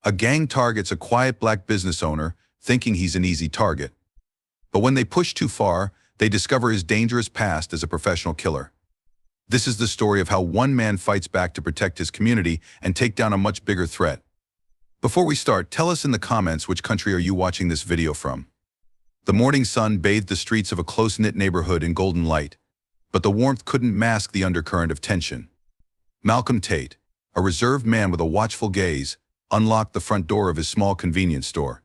A gang targets a quiet black business owner, thinking he's an easy target. But when they push too far, they discover his dangerous past as a professional killer. This is the story of how one man fights back to protect his community and take down a much bigger threat. Before we start, tell us in the comments which country are you watching this video from. The morning sun bathed the streets of a close-knit neighborhood in golden light, but the warmth couldn't mask the undercurrent of tension. Malcolm Tate, a reserved man with a watchful gaze, unlocked the front door of his small convenience store.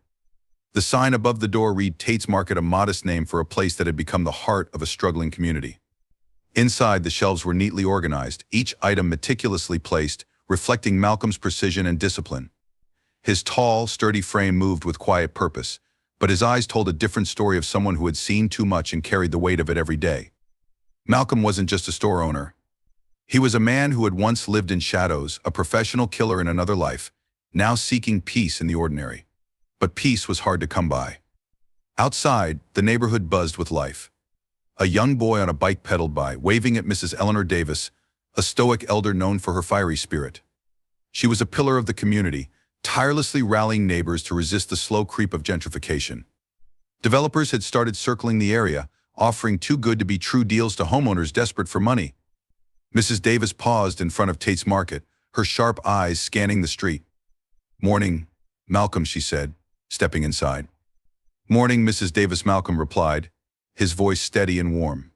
The sign above the door read Tate's Market, a modest name for a place that had become the heart of a struggling community. Inside, the shelves were neatly organized, each item meticulously placed, reflecting Malcolm's precision and discipline. His tall, sturdy frame moved with quiet purpose, but his eyes told a different story of someone who had seen too much and carried the weight of it every day. Malcolm wasn't just a store owner. He was a man who had once lived in shadows, a professional killer in another life, now seeking peace in the ordinary. But peace was hard to come by. Outside, the neighborhood buzzed with life. A young boy on a bike pedaled by, waving at Mrs. Eleanor Davis, a stoic elder known for her fiery spirit. She was a pillar of the community, tirelessly rallying neighbors to resist the slow creep of gentrification. Developers had started circling the area, offering too good to be true deals to homeowners desperate for money. Mrs. Davis paused in front of Tate's Market, her sharp eyes scanning the street. "Morning, Malcolm," she said, stepping inside. "Morning, Mrs. Davis," Malcolm replied, his voice steady and warm.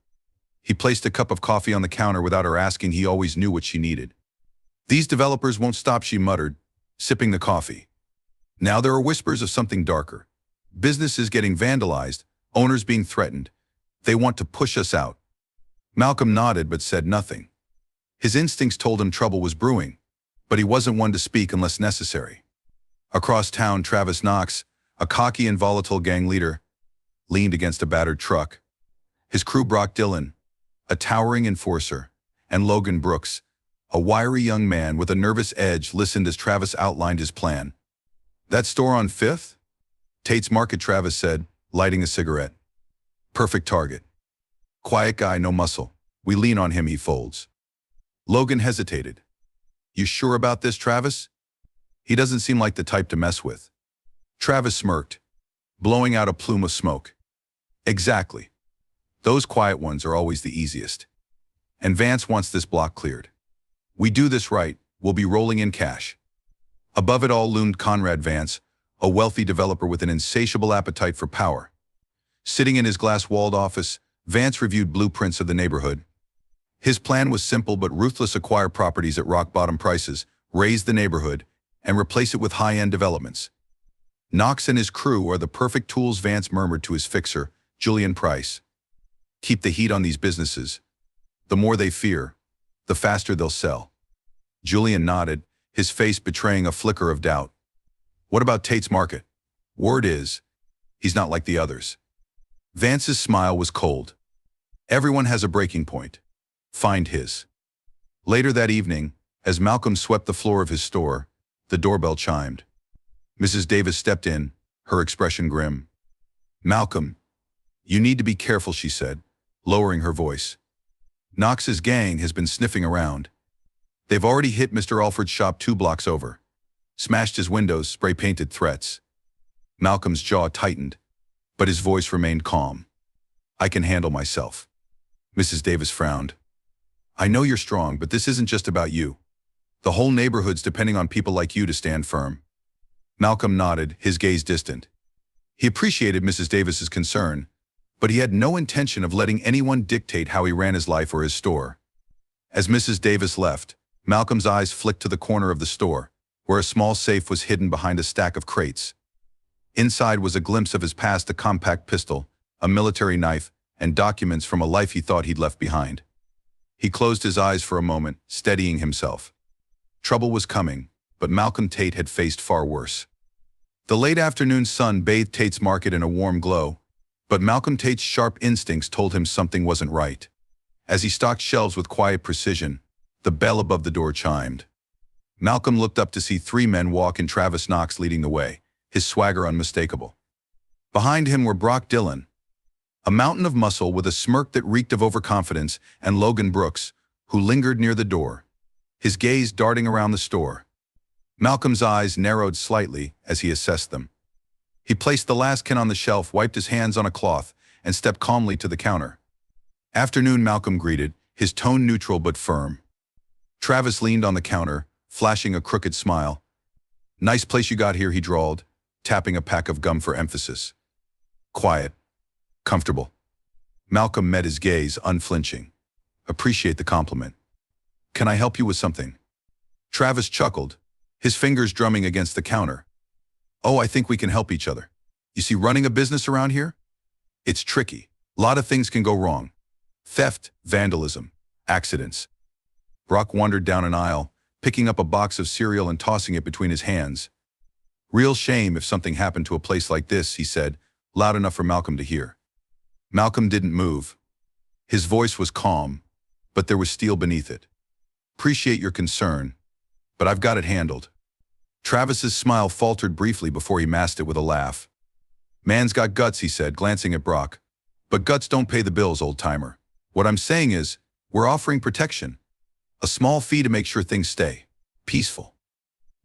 He placed a cup of coffee on the counter without her asking. He always knew what she needed. "These developers won't stop," she muttered, sipping the coffee. "Now there are whispers of something darker. Businesses getting vandalized, owners being threatened. They want to push us out." Malcolm nodded but said nothing. His instincts told him trouble was brewing, but he wasn't one to speak unless necessary. Across town, Travis Knox, a cocky and volatile gang leader, leaned against a battered truck. His crew, Brock Dillon, a towering enforcer, and Logan Brooks, a wiry young man with a nervous edge, listened as Travis outlined his plan. "That store on 5th? Tate's Market," Travis said, lighting a cigarette. "Perfect target. Quiet guy, no muscle. We lean on him, he folds." Logan hesitated. "You sure about this, Travis? He doesn't seem like the type to mess with." Travis smirked, blowing out a plume of smoke. "Exactly. Those quiet ones are always the easiest. And Vance wants this block cleared. We do this right, we'll be rolling in cash." Above it all loomed Conrad Vance, a wealthy developer with an insatiable appetite for power. Sitting in his glass-walled office, Vance reviewed blueprints of the neighborhood. His plan was simple but ruthless: acquire properties at rock-bottom prices, raise the neighborhood, and replace it with high-end developments. "Knox and his crew are the perfect tools," Vance murmured to his fixer, Julian Price. "Keep the heat on these businesses. The more they fear, the faster they'll sell." Julian nodded, his face betraying a flicker of doubt. "What about Tate's Market?" "Word is, he's not like the others." Vance's smile was cold. "Everyone has a breaking point. Find his." Later that evening, as Malcolm swept the floor of his store, the doorbell chimed. Mrs. Davis stepped in, her expression grim. "Malcolm, you need to be careful," she said, lowering her voice. "Knox's gang has been sniffing around. They've already hit Mr. Alford's shop 2 blocks over. Smashed his windows, spray-painted threats." Malcolm's jaw tightened, but his voice remained calm. "I can handle myself." Mrs. Davis frowned. "I know you're strong, but this isn't just about you. The whole neighborhood's depending on people like you to stand firm." Malcolm nodded, his gaze distant. He appreciated Mrs. Davis's concern, but he had no intention of letting anyone dictate how he ran his life or his store. As Mrs. Davis left, Malcolm's eyes flicked to the corner of the store, where a small safe was hidden behind a stack of crates. Inside was a glimpse of his past: a compact pistol, a military knife, and documents from a life he thought he'd left behind. He closed his eyes for a moment, steadying himself. Trouble was coming, but Malcolm Tate had faced far worse. The late afternoon sun bathed Tate's Market in a warm glow, but Malcolm Tate's sharp instincts told him something wasn't right. As he stocked shelves with quiet precision, the bell above the door chimed. Malcolm looked up to see 3 men walk in, Travis Knox leading the way, his swagger unmistakable. Behind him were Brock Dillon, a mountain of muscle with a smirk that reeked of overconfidence, and Logan Brooks, who lingered near the door, his gaze darting around the store. Malcolm's eyes narrowed slightly as he assessed them. He placed the last can on the shelf, wiped his hands on a cloth, and stepped calmly to the counter. "Afternoon," Malcolm greeted, his tone neutral but firm. Travis leaned on the counter, flashing a crooked smile. "Nice place you got here," he drawled, tapping a pack of gum for emphasis. "Quiet. Comfortable." Malcolm met his gaze, unflinching. "Appreciate the compliment. Can I help you with something?" Travis chuckled, his fingers drumming against the counter. "Oh, I think we can help each other. You see, running a business around here? It's tricky. A lot of things can go wrong. Theft, vandalism, accidents." Brock wandered down an aisle, picking up a box of cereal and tossing it between his hands. "Real shame if something happened to a place like this," he said, loud enough for Malcolm to hear. Malcolm didn't move. His voice was calm, but there was steel beneath it. "Appreciate your concern, but I've got it handled." Travis's smile faltered briefly before he masked it with a laugh. "Man's got guts," he said, glancing at Brock. "But guts don't pay the bills, old-timer. What I'm saying is, we're offering protection. A small fee to make sure things stay peaceful."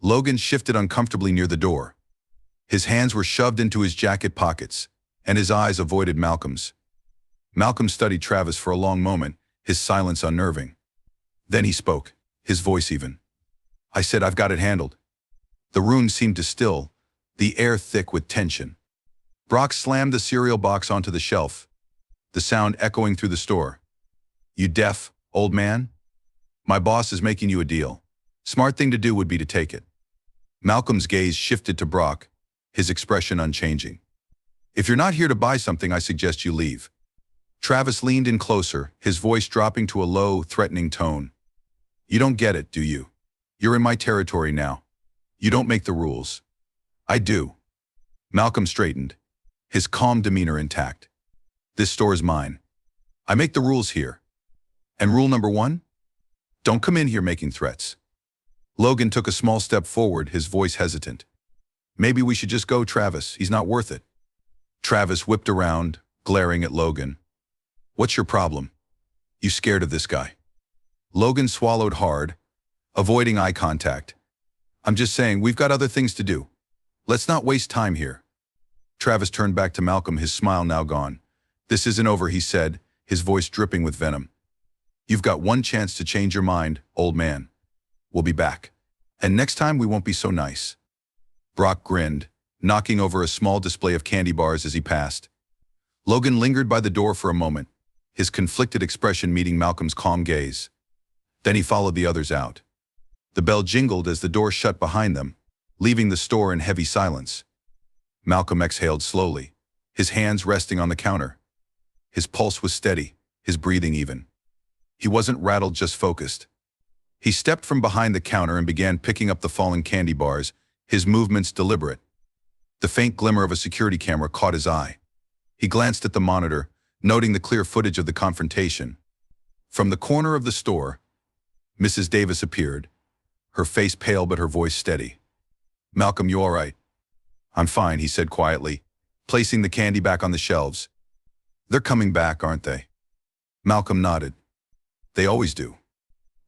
Logan shifted uncomfortably near the door. His hands were shoved into his jacket pockets, and his eyes avoided Malcolm's. Malcolm studied Travis for a long moment, his silence unnerving. Then he spoke, his voice even. "I said I've got it handled." The room seemed to still, the air thick with tension. Brock slammed the cereal box onto the shelf, the sound echoing through the store. "You deaf, old man? My boss is making you a deal. Smart thing to do would be to take it." Malcolm's gaze shifted to Brock, his expression unchanging. "If you're not here to buy something, I suggest you leave." Travis leaned in closer, his voice dropping to a low, threatening tone. "You don't get it, do you? You're in my territory now. You don't make the rules. I do." Malcolm straightened, his calm demeanor intact. "This store's mine. I make the rules here. And rule number 1? Don't come in here making threats." Logan took a small step forward, his voice hesitant. "Maybe we should just go, Travis. He's not worth it." Travis whipped around, glaring at Logan. "What's your problem? You scared of this guy?" Logan swallowed hard, avoiding eye contact. "I'm just saying, we've got other things to do. Let's not waste time here." Travis turned back to Malcolm, his smile now gone. "This isn't over," he said, his voice dripping with venom. "You've got one chance to change your mind, old man. We'll be back. And next time we won't be so nice." Brock grinned, knocking over a small display of candy bars as he passed. Logan lingered by the door for a moment, his conflicted expression meeting Malcolm's calm gaze. Then he followed the others out. The bell jingled as the door shut behind them, leaving the store in heavy silence. Malcolm exhaled slowly, his hands resting on the counter. His pulse was steady, his breathing even. He wasn't rattled, just focused. He stepped from behind the counter and began picking up the falling candy bars, his movements deliberate. The faint glimmer of a security camera caught his eye. He glanced at the monitor, noting the clear footage of the confrontation. From the corner of the store, Mrs. Davis appeared, her face pale but her voice steady. "Malcolm, you all right?" "I'm fine," he said quietly, placing the candy back on the shelves. "They're coming back, aren't they?" Malcolm nodded. "They always do."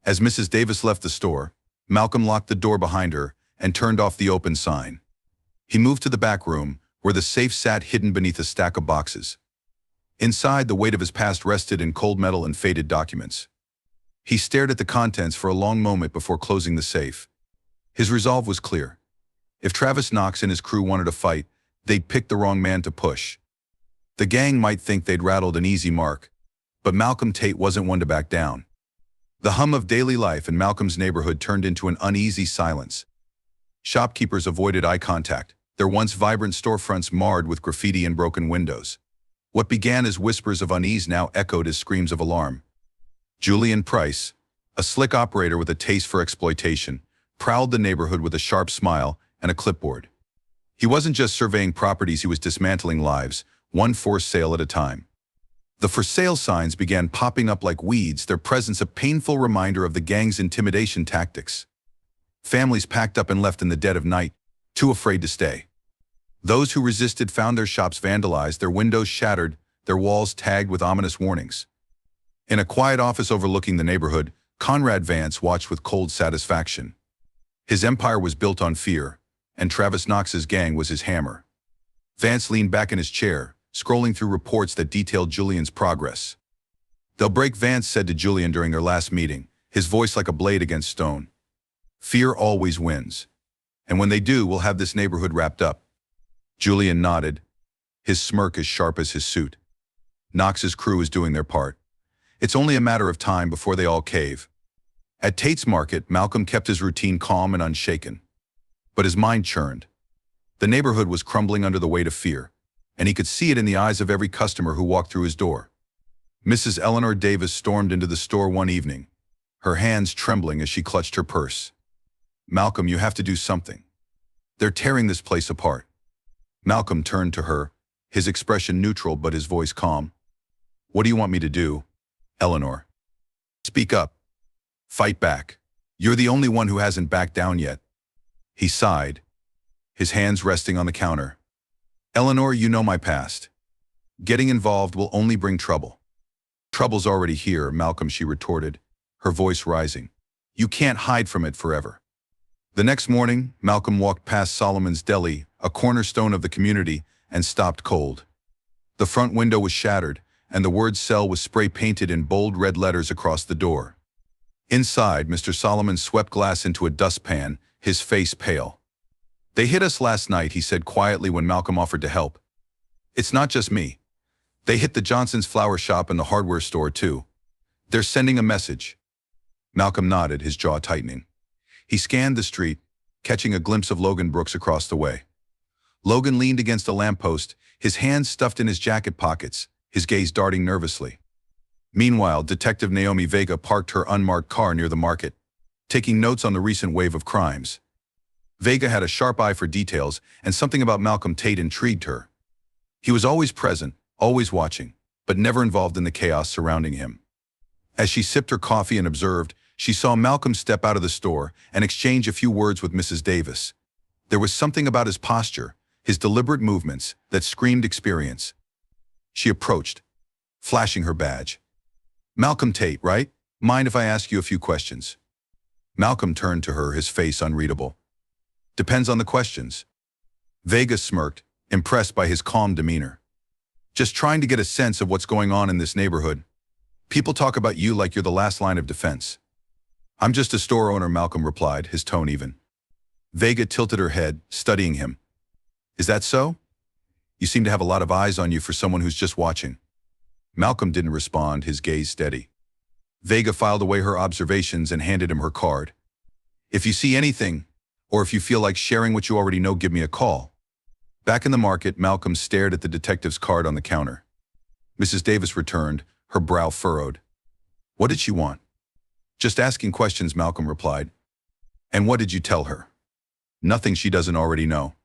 As Mrs. Davis left the store, Malcolm locked the door behind her and turned off the open sign. He moved to the back room, where the safe sat hidden beneath a stack of boxes. Inside, the weight of his past rested in cold metal and faded documents. He stared at the contents for a long moment before closing the safe. His resolve was clear. If Travis Knox and his crew wanted a fight, they'd pick the wrong man to push. The gang might think they'd rattled an easy mark, but Malcolm Tate wasn't one to back down. The hum of daily life in Malcolm's neighborhood turned into an uneasy silence. Shopkeepers avoided eye contact, their once vibrant storefronts marred with graffiti and broken windows. What began as whispers of unease now echoed as screams of alarm. Julian Price, a slick operator with a taste for exploitation, prowled the neighborhood with a sharp smile and a clipboard. He wasn't just surveying properties, he was dismantling lives, one forced sale at a time. The for sale signs began popping up like weeds, their presence a painful reminder of the gang's intimidation tactics. Families packed up and left in the dead of night, too afraid to stay. Those who resisted found their shops vandalized, their windows shattered, their walls tagged with ominous warnings. In a quiet office overlooking the neighborhood, Conrad Vance watched with cold satisfaction. His empire was built on fear, and Travis Knox's gang was his hammer. Vance leaned back in his chair, scrolling through reports that detailed Julian's progress. "They'll break," Vance said to Julian during their last meeting, his voice like a blade against stone. "Fear always wins. And when they do, we'll have this neighborhood wrapped up." Julian nodded, his smirk as sharp as his suit. Knox's crew is doing their part. It's only a matter of time before they all cave. At Tate's Market, Malcolm kept his routine calm and unshaken. But his mind churned. The neighborhood was crumbling under the weight of fear, and he could see it in the eyes of every customer who walked through his door. Mrs. Eleanor Davis stormed into the store one evening, her hands trembling as she clutched her purse. "Malcolm, you have to do something. They're tearing this place apart." Malcolm turned to her, his expression neutral but his voice calm. "What do you want me to do, Eleanor?" "Speak up. Fight back. You're the only one who hasn't backed down yet." He sighed, his hands resting on the counter. "Eleanor, you know my past. Getting involved will only bring trouble." "Trouble's already here, Malcolm," she retorted, her voice rising. "You can't hide from it forever." The next morning, Malcolm walked past Solomon's Deli, a cornerstone of the community, and stopped cold. The front window was shattered, and the word "sell" was spray-painted in bold red letters across the door. Inside, Mr. Solomon swept glass into a dustpan, his face pale. "They hit us last night," he said quietly when Malcolm offered to help. "It's not just me. They hit the Johnson's flower shop and the hardware store too. They're sending a message." Malcolm nodded, his jaw tightening. He scanned the street, catching a glimpse of Logan Brooks across the way. Logan leaned against a lamppost, his hands stuffed in his jacket pockets, his gaze darting nervously. Meanwhile, Detective Naomi Vega parked her unmarked car near the market, taking notes on the recent wave of crimes. Vega had a sharp eye for details, and something about Malcolm Tate intrigued her. He was always present, always watching, but never involved in the chaos surrounding him. As she sipped her coffee and observed, she saw Malcolm step out of the store and exchange a few words with Mrs. Davis. There was something about his posture, his deliberate movements, that screamed experience. She approached, flashing her badge. "Malcolm Tate, right? Mind if I ask you a few questions?" Malcolm turned to her, his face unreadable. "Depends on the questions." Vega smirked, impressed by his calm demeanor. "Just trying to get a sense of what's going on in this neighborhood. People talk about you like you're the last line of defense." "I'm just a store owner," Malcolm replied, his tone even. Vega tilted her head, studying him. "Is that so? You seem to have a lot of eyes on you for someone who's just watching." Malcolm didn't respond, his gaze steady. Vega filed away her observations and handed him her card. "If you see anything, or if you feel like sharing what you already know, give me a call." Back in the market, Malcolm stared at the detective's card on the counter. Mrs. Davis returned, her brow furrowed. "What did she want?" "Just asking questions," Malcolm replied. "And what did you tell her?" "Nothing she doesn't already know."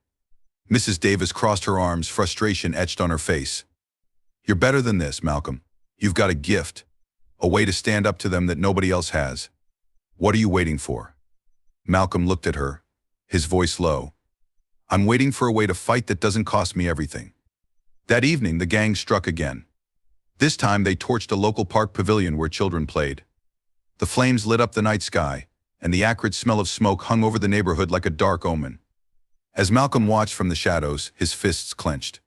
Mrs. Davis crossed her arms, frustration etched on her face. "You're better than this, Malcolm. You've got a gift, a way to stand up to them that nobody else has. What are you waiting for?" Malcolm looked at her, his voice low. "I'm waiting for a way to fight that doesn't cost me everything." That evening, the gang struck again. This time, they torched a local park pavilion where children played. The flames lit up the night sky, and the acrid smell of smoke hung over the neighborhood like a dark omen. As Malcolm watched from the shadows, his fists clenched.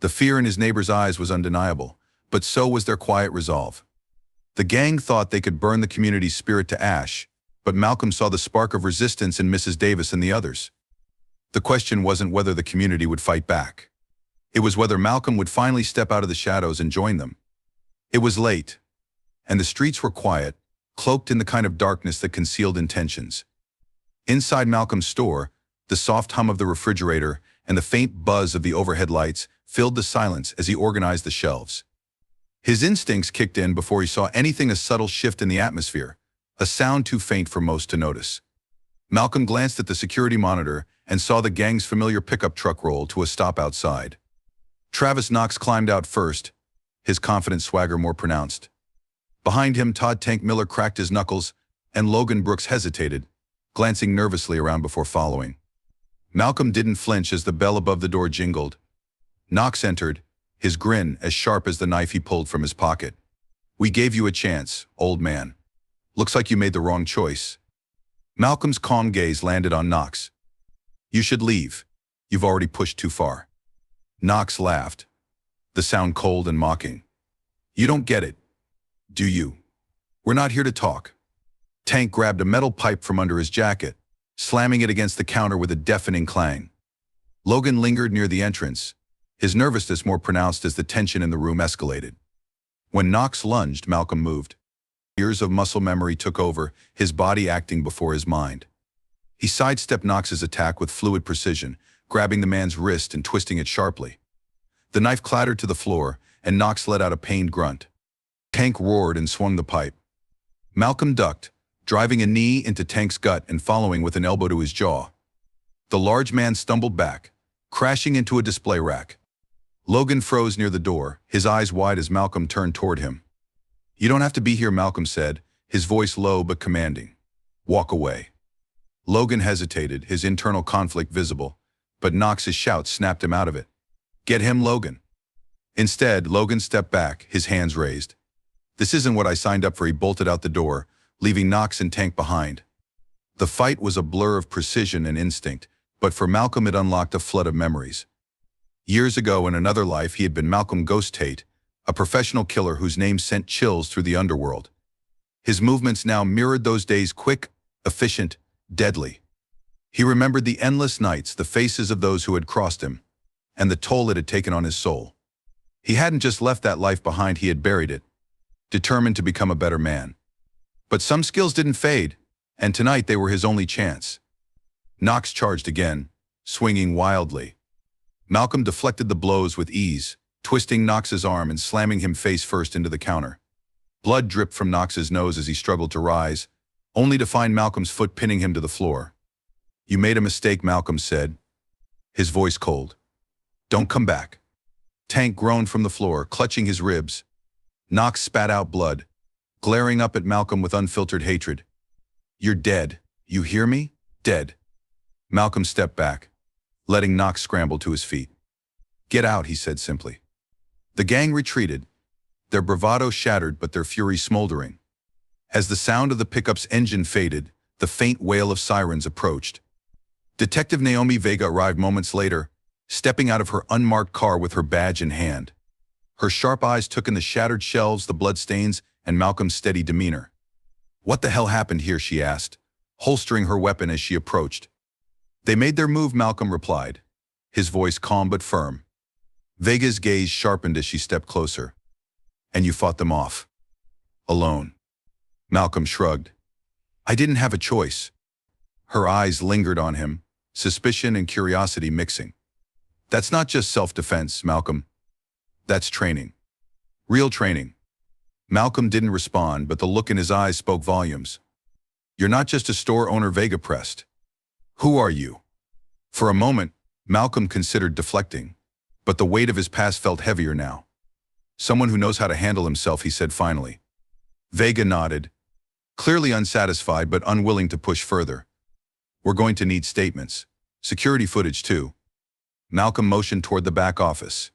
The fear in his neighbor's eyes was undeniable, but so was their quiet resolve. The gang thought they could burn the community's spirit to ash, but Malcolm saw the spark of resistance in Mrs. Davis and the others. The question wasn't whether the community would fight back. It was whether Malcolm would finally step out of the shadows and join them. It was late, and the streets were quiet, cloaked in the kind of darkness that concealed intentions. Inside Malcolm's store, the soft hum of the refrigerator and the faint buzz of the overhead lights filled the silence as he organized the shelves. His instincts kicked in before he saw anything a subtle shift in the atmosphere, a sound too faint for most to notice. Malcolm glanced at the security monitor and saw the gang's familiar pickup truck roll to a stop outside. Travis Knox climbed out first, his confident swagger more pronounced. Behind him, Todd Tank Miller cracked his knuckles, and Logan Brooks hesitated, glancing nervously around before following. Malcolm didn't flinch as the bell above the door jingled. Knox entered, his grin as sharp as the knife he pulled from his pocket. "We gave you a chance, old man. Looks like you made the wrong choice." Malcolm's calm gaze landed on Knox. You should leave. You've already pushed too far. Knox laughed, the sound cold and mocking. You don't get it, do you? We're not here to talk. Tank grabbed a metal pipe from under his jacket, slamming it against the counter with a deafening clang. Logan lingered near the entrance, his nervousness more pronounced as the tension in the room escalated. When Knox lunged, Malcolm moved. Years of muscle memory took over, his body acting before his mind. He sidestepped Knox's attack with fluid precision, grabbing the man's wrist and twisting it sharply. The knife clattered to the floor, and Knox let out a pained grunt. Tank roared and swung the pipe. Malcolm ducked, driving a knee into Tank's gut and following with an elbow to his jaw. The large man stumbled back, crashing into a display rack. Logan froze near the door, his eyes wide as Malcolm turned toward him. You don't have to be here, Malcolm said, his voice low but commanding. Walk away. Logan hesitated, his internal conflict visible, but Knox's shout snapped him out of it. Get him, Logan. Instead, Logan stepped back, his hands raised. This isn't what I signed up for. He bolted out the door, leaving Knox and Tank behind. The fight was a blur of precision and instinct, but for Malcolm it unlocked a flood of memories. Years ago in another life he had been Malcolm "Ghost" Tate, a professional killer whose name sent chills through the underworld. His movements now mirrored those days, quick, efficient, deadly. He remembered the endless nights, the faces of those who had crossed him, and the toll it had taken on his soul. He hadn't just left that life behind, he had buried it, determined to become a better man. But some skills didn't fade, and tonight they were his only chance. Knox charged again, swinging wildly. Malcolm deflected the blows with ease, twisting Knox's arm and slamming him face first into the counter. Blood dripped from Knox's nose as he struggled to rise, only to find Malcolm's foot pinning him to the floor. You made a mistake, Malcolm said, his voice cold. Don't come back. Tank groaned from the floor, clutching his ribs. Knox spat out blood, glaring up at Malcolm with unfiltered hatred. You're dead. You hear me? Dead. Malcolm stepped back, letting Knox scramble to his feet. Get out, he said simply. The gang retreated, their bravado shattered but their fury smoldering. As the sound of the pickup's engine faded, the faint wail of sirens approached. Detective Naomi Vega arrived moments later, stepping out of her unmarked car with her badge in hand. Her sharp eyes took in the shattered shelves, the bloodstains, and Malcolm's steady demeanor. What the hell happened here, she asked, holstering her weapon as she approached. They made their move, Malcolm replied, his voice calm but firm. Vega's gaze sharpened as she stepped closer. And you fought them off. Alone. Malcolm shrugged. I didn't have a choice. Her eyes lingered on him, suspicion and curiosity mixing. That's not just self-defense, Malcolm. That's training. Real training. Malcolm didn't respond, but the look in his eyes spoke volumes. You're not just a store owner, Vega pressed. Who are you? For a moment, Malcolm considered deflecting, but the weight of his past felt heavier now. Someone who knows how to handle himself, he said finally. Vega nodded, clearly unsatisfied but unwilling to push further. We're going to need statements. Security footage too. Malcolm motioned toward the back office.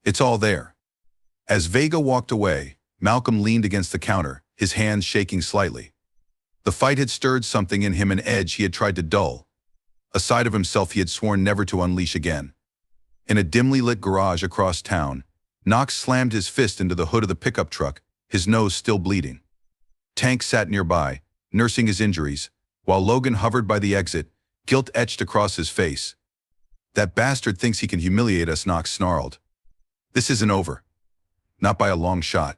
It's all there. As Vega walked away, Malcolm leaned against the counter, his hands shaking slightly. The fight had stirred something in him, an edge he had tried to dull, a side of himself he had sworn never to unleash again. In a dimly lit garage across town, Knox slammed his fist into the hood of the pickup truck, his nose still bleeding. Tank sat nearby, nursing his injuries, while Logan hovered by the exit, guilt etched across his face. That bastard thinks he can humiliate us, Knox snarled. This isn't over. Not by a long shot.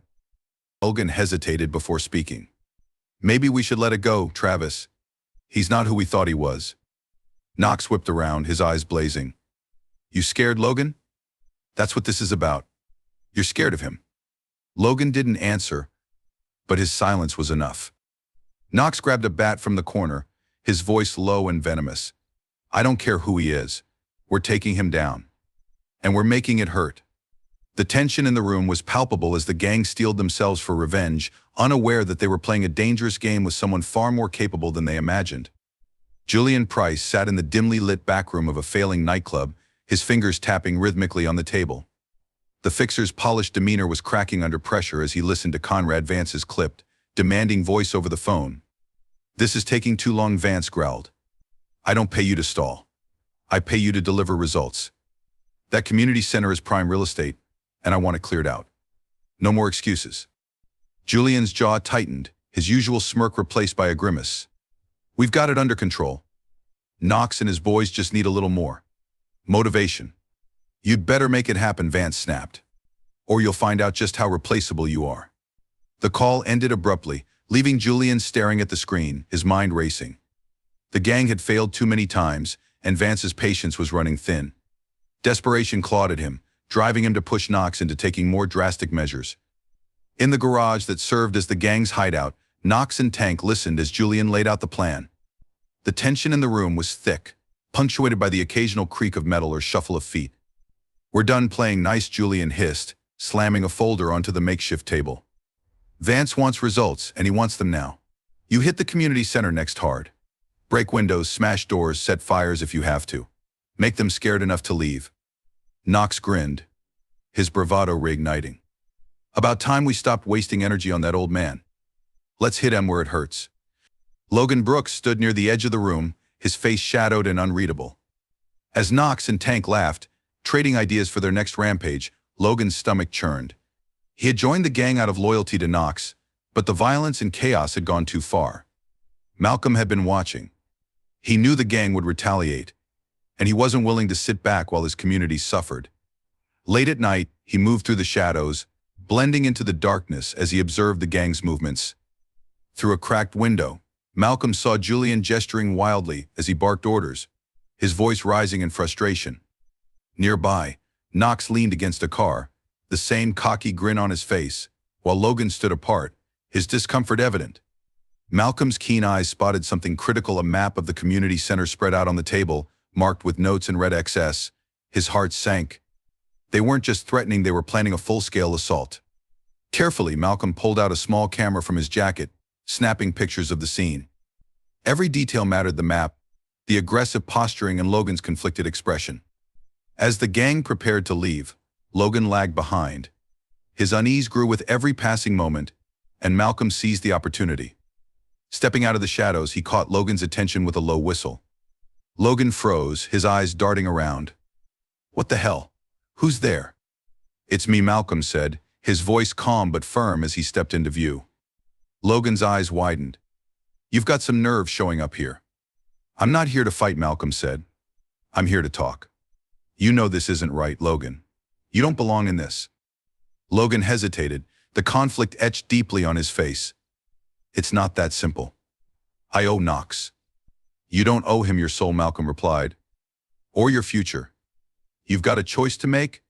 Logan hesitated before speaking. Maybe we should let it go, Travis. He's not who we thought he was. Knox whipped around, his eyes blazing. You scared, Logan? That's what this is about. You're scared of him. Logan didn't answer, but his silence was enough. Knox grabbed a bat from the corner, his voice low and venomous. I don't care who he is. We're taking him down. And we're making it hurt. The tension in the room was palpable as the gang steeled themselves for revenge, unaware that they were playing a dangerous game with someone far more capable than they imagined. Julian Price sat in the dimly lit backroom of a failing nightclub, his fingers tapping rhythmically on the table. The fixer's polished demeanor was cracking under pressure as he listened to Conrad Vance's clipped, demanding voice over the phone. "This is taking too long," Vance growled. "I don't pay you to stall. I pay you to deliver results. That community center is prime real estate, and I want it cleared out. No more excuses." Julian's jaw tightened, his usual smirk replaced by a grimace. "We've got it under control. Knox and his boys just need a little more motivation." "You'd better make it happen," Vance snapped, "or you'll find out just how replaceable you are." The call ended abruptly, leaving Julian staring at the screen, his mind racing. The gang had failed too many times, and Vance's patience was running thin. Desperation clawed at him, driving him to push Knox into taking more drastic measures. In the garage that served as the gang's hideout, Knox and Tank listened as Julian laid out the plan. The tension in the room was thick, punctuated by the occasional creak of metal or shuffle of feet. "We're done playing nice," Julian hissed, slamming a folder onto the makeshift table. "Vance wants results, and he wants them now. You hit the community center next hard. Break windows, smash doors, set fires if you have to. Make them scared enough to leave." Knox grinned, his bravado reigniting. "About time we stopped wasting energy on that old man. Let's hit him where it hurts." Logan Brooks stood near the edge of the room, his face shadowed and unreadable. As Knox and Tank laughed, trading ideas for their next rampage, Logan's stomach churned. He had joined the gang out of loyalty to Knox, but the violence and chaos had gone too far. Malcolm had been watching. He knew the gang would retaliate, and he wasn't willing to sit back while his community suffered. Late at night, he moved through the shadows, blending into the darkness as he observed the gang's movements. Through a cracked window, Malcolm saw Julian gesturing wildly as he barked orders, his voice rising in frustration. Nearby, Knox leaned against a car, the same cocky grin on his face, while Logan stood apart, his discomfort evident. Malcolm's keen eyes spotted something critical: a map of the community center spread out on the table, marked with notes in red XS. His heart sank. They weren't just threatening, they were planning a full-scale assault. Carefully, Malcolm pulled out a small camera from his jacket, snapping pictures of the scene. Every detail mattered: the map, the aggressive posturing, and Logan's conflicted expression. As the gang prepared to leave, Logan lagged behind. His unease grew with every passing moment, and Malcolm seized the opportunity. Stepping out of the shadows, he caught Logan's attention with a low whistle. Logan froze, his eyes darting around. "What the hell? Who's there?" "It's me," Malcolm said, his voice calm but firm as he stepped into view. Logan's eyes widened. "You've got some nerve showing up here." "I'm not here to fight," Malcolm said. "I'm here to talk." "You know this isn't right, Logan. You don't belong in this." Logan hesitated, the conflict etched deeply on his face. "It's not that simple. I owe Knox." "You don't owe him your soul," Malcolm replied. "Or your future. You've got a choice to make,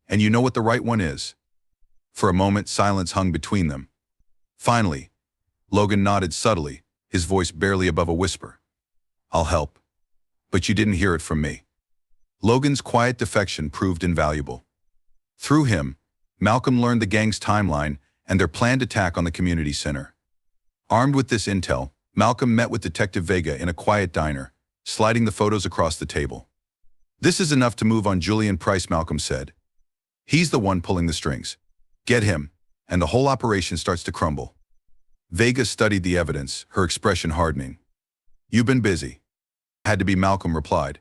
and you know what the right one is." For a moment, silence hung between them. Finally, Logan nodded subtly, his voice barely above a whisper. "I'll help. But you didn't hear it from me." Logan's quiet defection proved invaluable. Through him, Malcolm learned the gang's timeline and their planned attack on the community center. Armed with this intel, Malcolm met with Detective Vega in a quiet diner, sliding the photos across the table. "This is enough to move on Julian Price," Malcolm said. "He's the one pulling the strings. Get him, and the whole operation starts to crumble." Vega studied the evidence, her expression hardening. "You've been busy." "Had to be," Malcolm replied.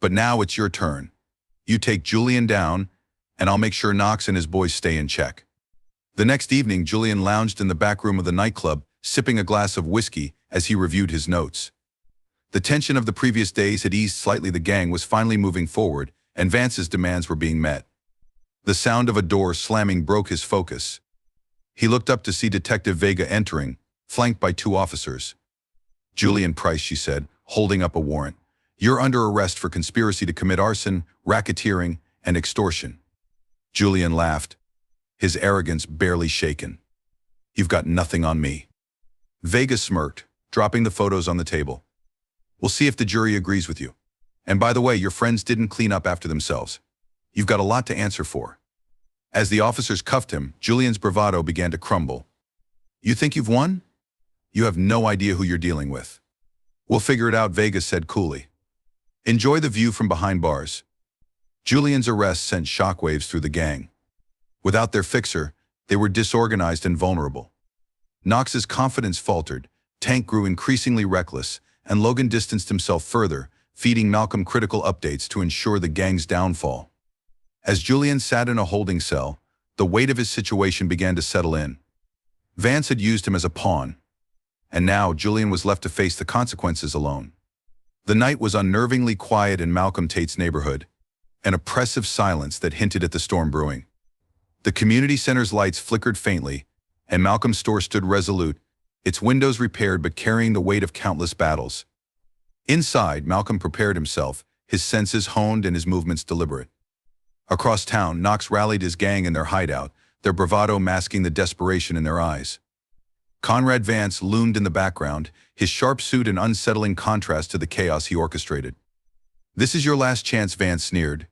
"But now it's your turn. You take Julian down, and I'll make sure Knox and his boys stay in check." The next evening, Julian lounged in the back room of the nightclub, sipping a glass of whiskey as he reviewed his notes. The tension of the previous days had eased slightly. The gang was finally moving forward, and Vance's demands were being met. The sound of a door slamming broke his focus. He looked up to see Detective Vega entering, flanked by two officers. "Julian Price," she said, holding up a warrant. "You're under arrest for conspiracy to commit arson, racketeering, and extortion." Julian laughed, his arrogance barely shaken. "You've got nothing on me." Vega smirked, dropping the photos on the table. "We'll see if the jury agrees with you. And by the way, your friends didn't clean up after themselves. You've got a lot to answer for." As the officers cuffed him, Julian's bravado began to crumble. "You think you've won? You have no idea who you're dealing with." "We'll figure it out," Vega said coolly. "Enjoy the view from behind bars." Julian's arrest sent shockwaves through the gang. Without their fixer, they were disorganized and vulnerable. Knox's confidence faltered, Tank grew increasingly reckless, and Logan distanced himself further, feeding Malcolm critical updates to ensure the gang's downfall. As Julian sat in a holding cell, the weight of his situation began to settle in. Vance had used him as a pawn, and now Julian was left to face the consequences alone. The night was unnervingly quiet in Malcolm Tate's neighborhood, an oppressive silence that hinted at the storm brewing. The community center's lights flickered faintly, and Malcolm's store stood resolute, its windows repaired but carrying the weight of countless battles. Inside, Malcolm prepared himself, his senses honed and his movements deliberate. Across town, Knox rallied his gang in their hideout, their bravado masking the desperation in their eyes. Conrad Vance loomed in the background, his sharp suit an unsettling contrast to the chaos he orchestrated. "This is your last chance," Vance sneered.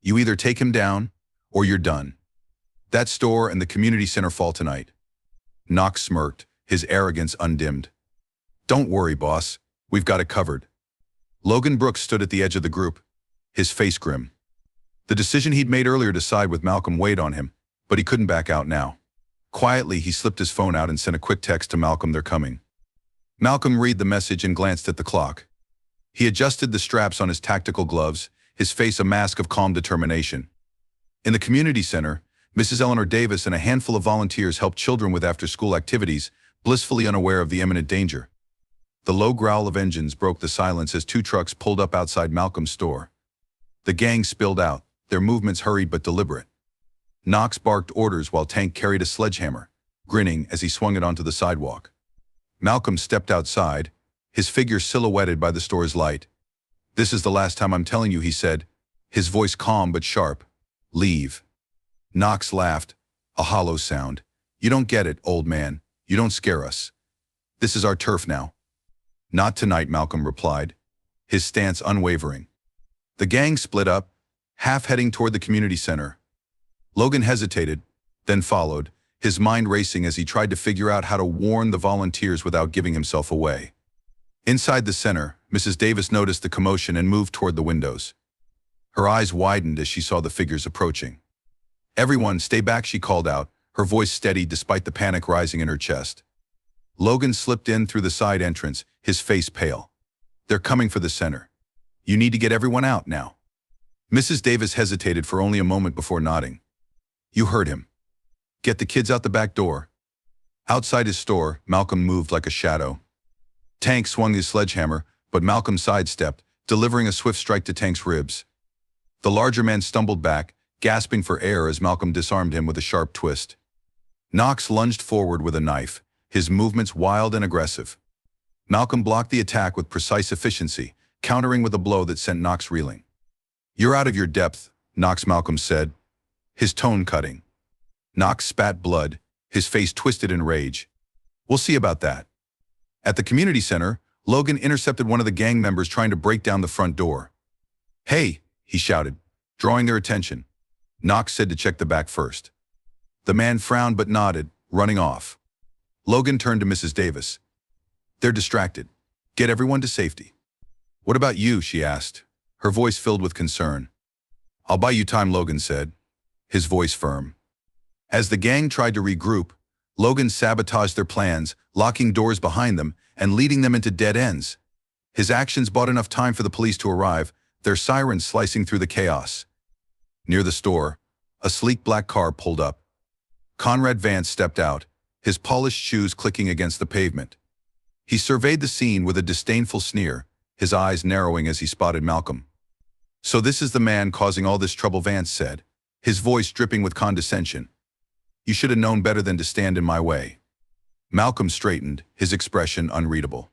"You either take him down, or you're done. That store and the community center fall tonight." Knox smirked, his arrogance undimmed. "Don't worry, boss. We've got it covered." Logan Brooks stood at the edge of the group, his face grim. The decision he'd made earlier to side with Malcolm weighed on him, but he couldn't back out now. Quietly, he slipped his phone out and sent a quick text to Malcolm, "They're coming." Malcolm read the message and glanced at the clock. He adjusted the straps on his tactical gloves, his face a mask of calm determination. In the community center, Mrs. Eleanor Davis and a handful of volunteers helped children with after-school activities, blissfully unaware of the imminent danger. The low growl of engines broke the silence as two trucks pulled up outside Malcolm's store. The gang spilled out, their movements hurried but deliberate. Knox barked orders while Tank carried a sledgehammer, grinning as he swung it onto the sidewalk. Malcolm stepped outside, his figure silhouetted by the store's light. "This is the last time I'm telling you," he said, his voice calm but sharp. "Leave." Knox laughed, a hollow sound. "You don't get it, old man. You don't scare us. This is our turf now." "Not tonight," Malcolm replied, his stance unwavering. The gang split up, half heading toward the community center. Logan hesitated, then followed, his mind racing as he tried to figure out how to warn the volunteers without giving himself away. Inside the center, Mrs. Davis noticed the commotion and moved toward the windows. Her eyes widened as she saw the figures approaching. "Everyone, stay back," she called out, her voice steady despite the panic rising in her chest. Logan slipped in through the side entrance, his face pale. "They're coming for the center. You need to get everyone out now." Mrs. Davis hesitated for only a moment before nodding. "You heard him. Get the kids out the back door." Outside his store, Malcolm moved like a shadow. Tank swung his sledgehammer, but Malcolm sidestepped, delivering a swift strike to Tank's ribs. The larger man stumbled back, gasping for air as Malcolm disarmed him with a sharp twist. Knox lunged forward with a knife, his movements wild and aggressive. Malcolm blocked the attack with precise efficiency, countering with a blow that sent Knox reeling. "You're out of your depth," Malcolm said, his tone cutting. Knox spat blood, his face twisted in rage. "We'll see about that." At the community center, Logan intercepted one of the gang members trying to break down the front door. "Hey," he shouted, drawing their attention. Knox said to check the back first. The man frowned but nodded, running off. Logan turned to Mrs. Davis. "They're distracted. Get everyone to safety." "What about you?" she asked, her voice filled with concern. "I'll buy you time," Logan said, his voice firm. As the gang tried to regroup, Logan sabotaged their plans, locking doors behind them and leading them into dead ends. His actions bought enough time for the police to arrive, their sirens slicing through the chaos. Near the store, a sleek black car pulled up. Conrad Vance stepped out, his polished shoes clicking against the pavement. He surveyed the scene with a disdainful sneer, his eyes narrowing as he spotted Malcolm. "So this is the man causing all this trouble," Vance said, his voice dripping with condescension. "You should have known better than to stand in my way." Malcolm straightened, his expression unreadable.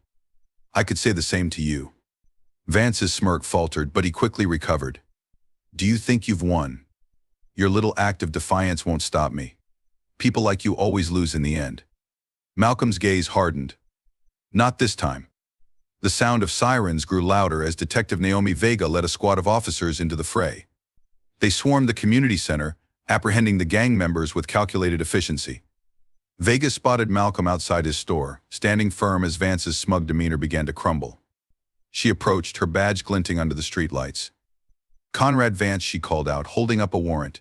"I could say the same to you." Vance's smirk faltered, but he quickly recovered. "Do you think you've won? Your little act of defiance won't stop me. People like you always lose in the end." Malcolm's gaze hardened. "Not this time." The sound of sirens grew louder as Detective Naomi Vega led a squad of officers into the fray. They swarmed the community center, apprehending the gang members with calculated efficiency. Vega spotted Malcolm outside his store, standing firm as Vance's smug demeanor began to crumble. She approached, her badge glinting under the streetlights. "Conrad Vance," she called out, holding up a warrant.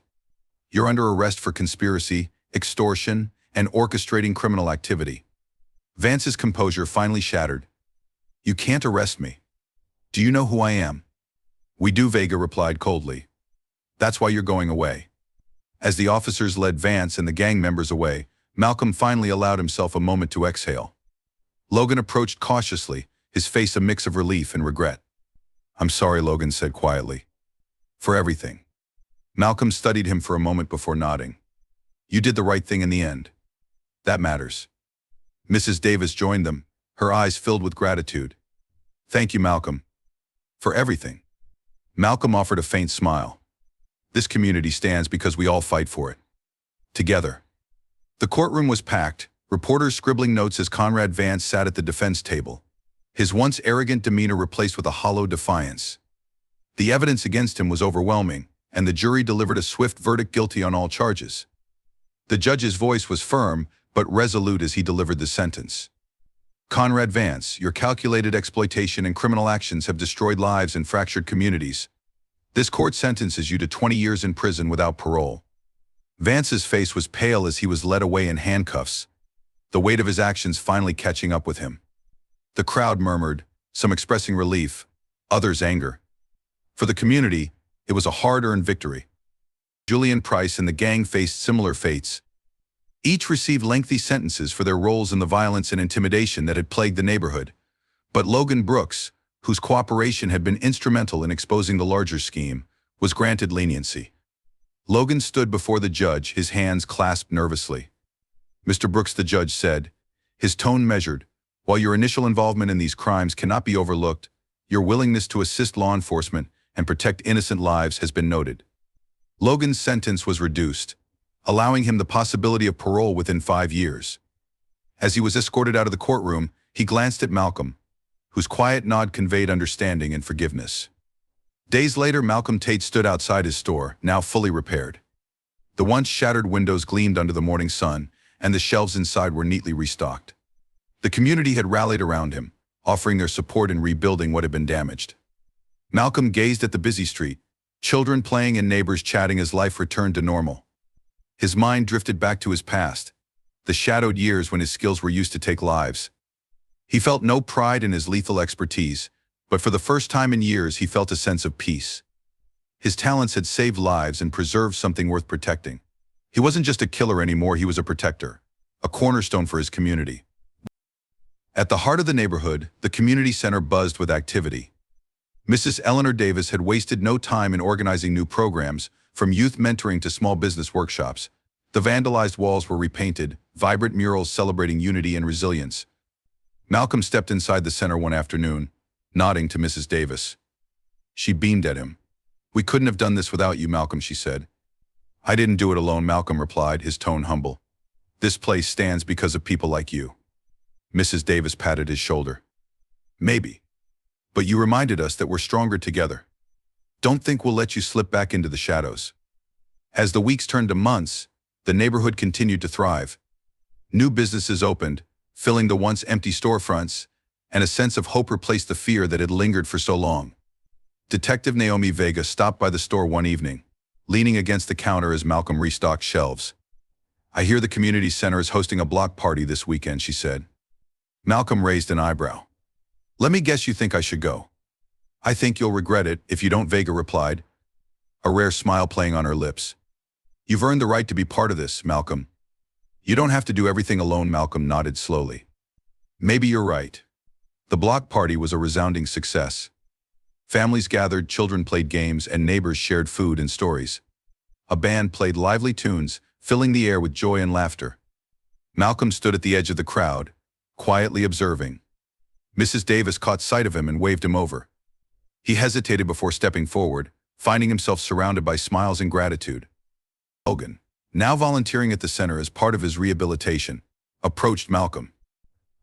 "You're under arrest for conspiracy, extortion, and orchestrating criminal activity." Vance's composure finally shattered. "You can't arrest me. Do you know who I am?" "We do," Vega replied coldly. "That's why you're going away." As the officers led Vance and the gang members away, Malcolm finally allowed himself a moment to exhale. Logan approached cautiously, his face a mix of relief and regret. "I'm sorry," Logan said quietly. "For everything." Malcolm studied him for a moment before nodding. "You did the right thing in the end. That matters." Mrs. Davis joined them, her eyes filled with gratitude. "Thank you, Malcolm. For everything." Malcolm offered a faint smile. "This community stands because we all fight for it. Together." The courtroom was packed, reporters scribbling notes as Conrad Vance sat at the defense table, his once arrogant demeanor replaced with a hollow defiance. The evidence against him was overwhelming, and the jury delivered a swift verdict, guilty on all charges. The judge's voice was firm, but resolute as he delivered the sentence. "Conrad Vance, your calculated exploitation and criminal actions have destroyed lives and fractured communities. This court sentences you to 20 years in prison without parole." Vance's face was pale as he was led away in handcuffs, the weight of his actions finally catching up with him. The crowd murmured, some expressing relief, others anger. For the community, it was a hard-earned victory. Julian Price and the gang faced similar fates. Each received lengthy sentences for their roles in the violence and intimidation that had plagued the neighborhood. But Logan Brooks, whose cooperation had been instrumental in exposing the larger scheme, was granted leniency. Logan stood before the judge, his hands clasped nervously. "Mr. Brooks," the judge said, his tone measured, "while your initial involvement in these crimes cannot be overlooked, your willingness to assist law enforcement and protect innocent lives has been noted." Logan's sentence was reduced, allowing him the possibility of parole within 5 years. As he was escorted out of the courtroom, he glanced at Malcolm, whose quiet nod conveyed understanding and forgiveness. Days later, Malcolm Tate stood outside his store, now fully repaired. The once shattered windows gleamed under the morning sun, and the shelves inside were neatly restocked. The community had rallied around him, offering their support in rebuilding what had been damaged. Malcolm gazed at the busy street, children playing and neighbors chatting as life returned to normal. His mind drifted back to his past, the shadowed years when his skills were used to take lives. He felt no pride in his lethal expertise, but for the first time in years he felt a sense of peace. His talents had saved lives and preserved something worth protecting. He wasn't just a killer anymore, he was a protector, a cornerstone for his community. At the heart of the neighborhood, the community center buzzed with activity. Mrs. Eleanor Davis had wasted no time in organizing new programs, from youth mentoring to small business workshops. The vandalized walls were repainted, vibrant murals celebrating unity and resilience. Malcolm stepped inside the center one afternoon, nodding to Mrs. Davis. She beamed at him. "We couldn't have done this without you, Malcolm," she said. "I didn't do it alone," Malcolm replied, his tone humble. "This place stands because of people like you." Mrs. Davis patted his shoulder. "Maybe. But you reminded us that we're stronger together. Don't think we'll let you slip back into the shadows." As the weeks turned to months, the neighborhood continued to thrive. New businesses opened, filling the once empty storefronts, and a sense of hope replaced the fear that had lingered for so long. Detective Naomi Vega stopped by the store one evening, leaning against the counter as Malcolm restocked shelves. "I hear the community center is hosting a block party this weekend," she said. Malcolm raised an eyebrow. "Let me guess you think I should go." "I think you'll regret it if you don't," Vega replied, a rare smile playing on her lips. "You've earned the right to be part of this, Malcolm." "You don't have to do everything alone," Malcolm nodded slowly. "Maybe you're right." The block party was a resounding success. Families gathered, children played games, and neighbors shared food and stories. A band played lively tunes, filling the air with joy and laughter. Malcolm stood at the edge of the crowd, quietly observing. Mrs. Davis caught sight of him and waved him over. He hesitated before stepping forward, finding himself surrounded by smiles and gratitude. Logan, now volunteering at the center as part of his rehabilitation, approached Malcolm.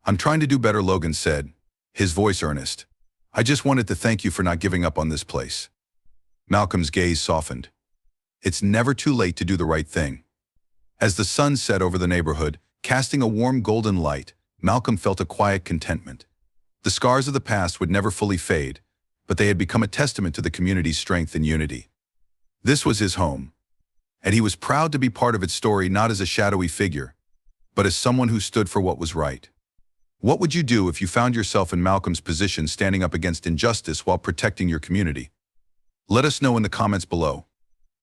"I'm trying to do better," Logan said, his voice earnest. "I just wanted to thank you for not giving up on this place." Malcolm's gaze softened. It's never too late to do the right thing. As the sun set over the neighborhood, casting a warm golden light, Malcolm felt a quiet contentment. The scars of the past would never fully fade, but they had become a testament to the community's strength and unity. This was his home, and he was proud to be part of its story, not as a shadowy figure, but as someone who stood for what was right. What would you do if you found yourself in Malcolm's position standing up against injustice while protecting your community? Let us know in the comments below.